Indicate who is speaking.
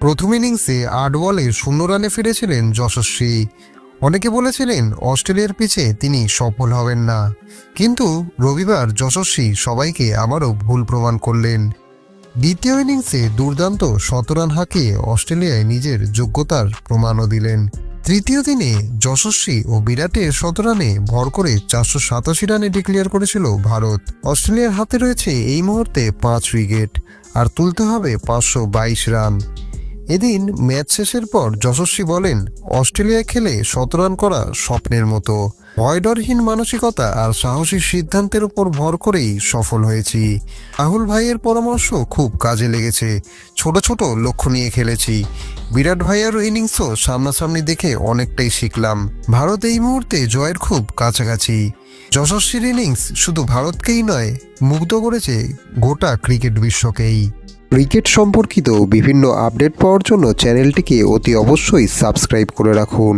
Speaker 1: প্রথম ইনিংসে ৮ বলে ০ রানে ফিরেছিলেন যশস্বী। অনেকে বলেছিলেন অস্ট্রেলিয়ার পিচে তিনি সফল হবেন না, কিন্তু রবিবার যশস্বী সবাইকে আবারও ভুল প্রমাণ করলেন। দ্বিতীয় ইনিংসে দুর্দান্ত ১৭ রান হাঁকিয়ে অস্ট্রেলিয়ায় নিজের যোগ্যতার প্রমাণও দিলেন। তৃতীয় দিনে যশস্বী ও বিরাটের ১৭ রানে ভর করে ৪৮৭ রানে ডিক্লেয়ার করেছিল ভারত। অস্ট্রেলিয়ার হাতে রয়েছে এই মুহূর্তে ৫ উইকেট, আর তুলতে হবে ৫২২ রান। এদিন ম্যাচ শেষের পর যশস্বী বলেন, অস্ট্রেলিয়ায় খেলে ১৭ রান করা স্বপ্নের মতো। ভয়ডরহীন মানসিকতা আর সাহসী সিদ্ধান্তের উপর ভর করেই সফল হয়েছি। রাহুল ভাইয়ের পরামর্শ খুব কাজে লেগেছে। ছোট ছোট লক্ষ্য নিয়ে খেলেছি। বিরাট ভাইয়ের ইনিংসও সামনাসামনি দেখে অনেকটাই শিখলাম। ভারত এই মুহূর্তে জয়ের খুব কাছাকাছি। যশস্বীর ইনিংস শুধু ভারতকেই নয়, মুগ্ধ করেছে গোটা ক্রিকেট বিশ্বকেই। ক্রিকেট সম্পর্কিত বিভিন্ন আপডেট পাওয়ার জন্য চ্যানেলটিকে অতি অবশ্যই সাবস্ক্রাইব করে রাখুন।